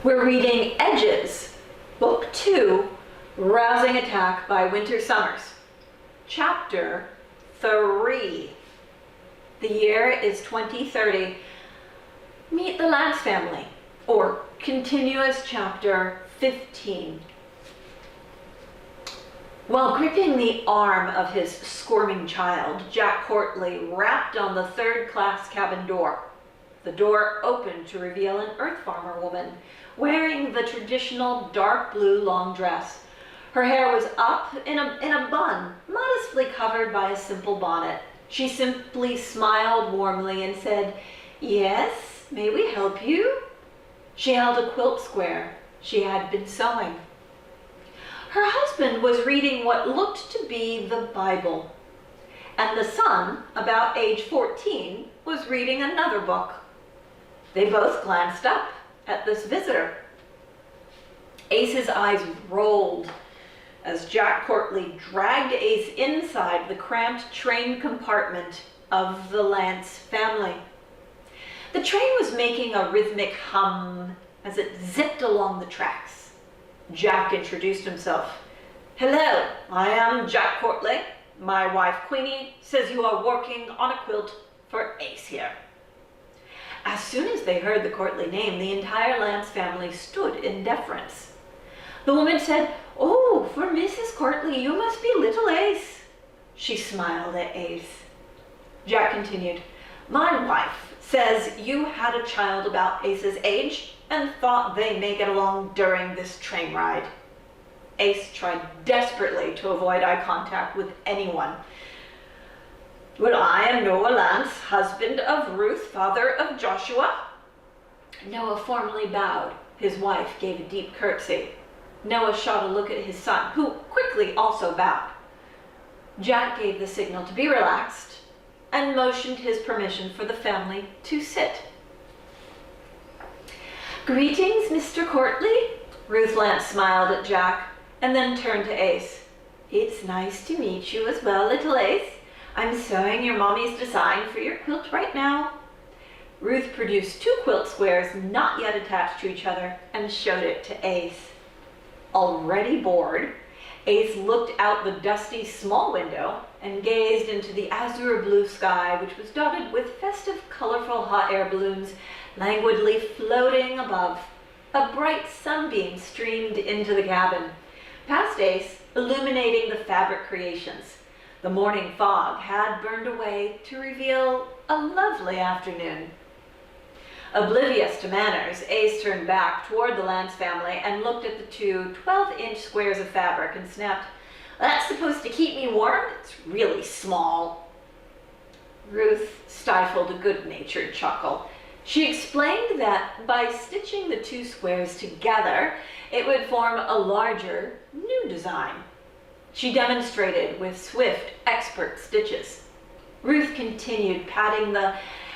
We're reading Edges, Book 2, Rousing Attack by Winter Summers, Chapter 3. The year is 2030. Meet the Lance family, or continuous Chapter 15. While gripping the arm of his squirming child, Jack Courtley rapped on the third-class cabin door. The door opened to reveal an earth farmer woman wearing the traditional dark blue long dress. Her hair was up in a bun, modestly covered by a simple bonnet. She simply smiled warmly and said, "Yes, may we help you?" She held a quilt square she had been sewing. Her husband was reading what looked to be the Bible, and the son, about age 14, was reading another book. They both glanced up at this visitor. Ace's eyes rolled as Jack Courtley dragged Ace inside the cramped train compartment of the Lance family. The train was making a rhythmic hum as it zipped along the tracks. Jack introduced himself. "Hello, I am Jack Courtley. My wife Queenie says you are working on a quilt for Ace here." As soon as they heard the Courtley name, the entire Lance family stood in deference. The woman said, "Oh, for Mrs. Courtley, you must be little Ace." She smiled at Ace. Jack continued, "My wife says you had a child about Ace's age and thought they may get along during this train ride." Ace tried desperately to avoid eye contact with anyone. "Well, I am Noah Lance, husband of Ruth, father of Joshua." Noah formally bowed. His wife gave a deep curtsy. Noah shot a look at his son, who quickly also bowed. Jack gave the signal to be relaxed and motioned his permission for the family to sit. "Greetings, Mr. Courtley." Ruth Lance smiled at Jack and then turned to Ace. "It's nice to meet you as well, little Ace. I'm sewing your mommy's design for your quilt right now." Ruth produced 2 quilt squares not yet attached to each other and showed it to Ace. Already bored, Ace looked out the dusty small window and gazed into the azure blue sky, which was dotted with festive, colorful hot air balloons languidly floating above. A bright sunbeam streamed into the cabin, past Ace, illuminating the fabric creations. The morning fog had burned away to reveal a lovely afternoon. Oblivious to manners, Ace turned back toward the Lance family and looked at the 2 12-inch squares of fabric and snapped, "That's supposed to keep me warm? It's really small." Ruth stifled a good-natured chuckle. She explained that by stitching the 2 squares together, it would form a larger, new design. She demonstrated with swift, expert stitches. Ruth continued patting the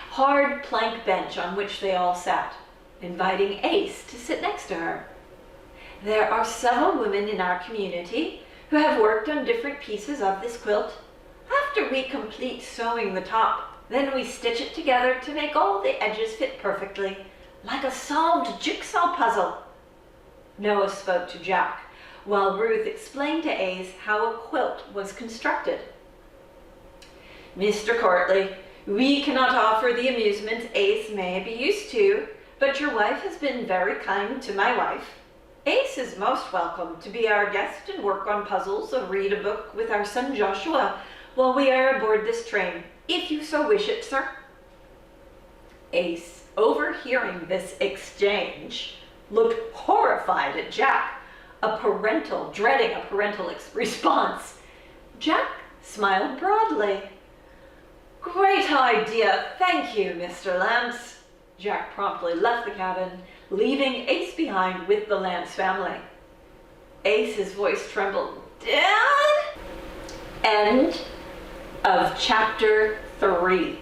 hard plank bench on which they all sat, inviting Ace to sit next to her. "There are several women in our community who have worked on different pieces of this quilt. After we complete sewing the top, then we stitch it together to make all the edges fit perfectly, like a solved jigsaw puzzle." Noah spoke to Jack, while Ruth explained to Ace how a quilt was constructed. "Mr. Courtley, we cannot offer the amusements Ace may be used to, but your wife has been very kind to my wife. Ace is most welcome to be our guest and work on puzzles or read a book with our son Joshua while we are aboard this train, if you so wish it, sir." Ace, overhearing this exchange, looked horrified at Jack, dreading a parental response. Jack smiled broadly. "Great idea, thank you, Mr. Lance." Jack promptly left the cabin, leaving Ace behind with the Lance family. Ace's voice trembled. "Dad?" End of Chapter 3.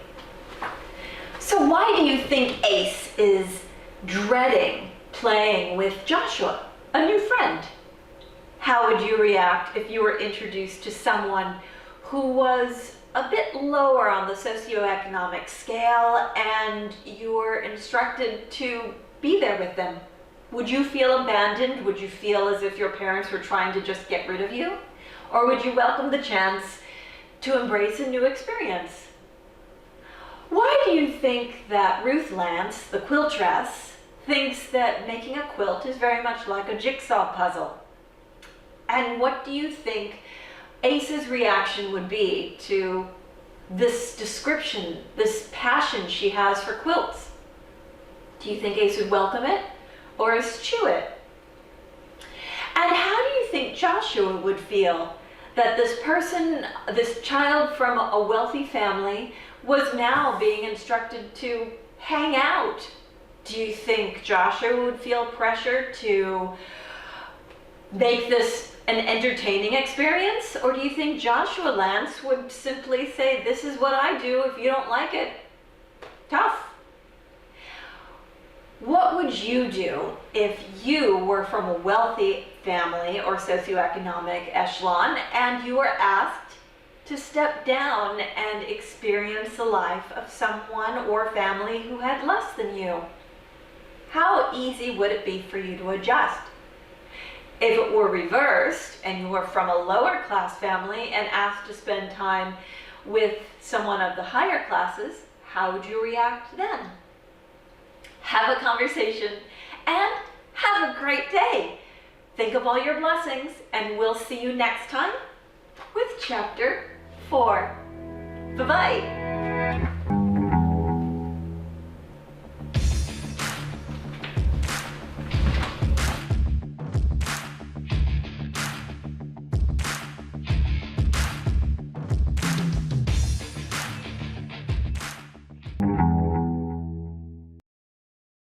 So why do you think Ace is dreading playing with Joshua, a new friend? How would you react if you were introduced to someone who was a bit lower on the socioeconomic scale and you were instructed to be there with them? Would you feel abandoned? Would you feel as if your parents were trying to just get rid of you? Or would you welcome the chance to embrace a new experience? Why do you think that Ruth Lance, the quiltress, thinks that making a quilt is very much like a jigsaw puzzle? And what do you think Ace's reaction would be to this description, this passion she has for quilts? Do you think Ace would welcome it or eschew it? And how do you think Joshua would feel that this person, this child from a wealthy family, was now being instructed to hang out? Do you think Joshua would feel pressure to make this an entertaining experience? Or do you think Joshua Lance would simply say, this is what I do, if you don't like it, tough? What would you do if you were from a wealthy family or socioeconomic echelon and you were asked to step down and experience the life of someone or family who had less than you? How easy would it be for you to adjust? If it were reversed and you were from a lower class family and asked to spend time with someone of the higher classes, how would you react then? Have a conversation and have a great day. Think of all your blessings, and we'll see you next time with chapter 4. Bye-bye.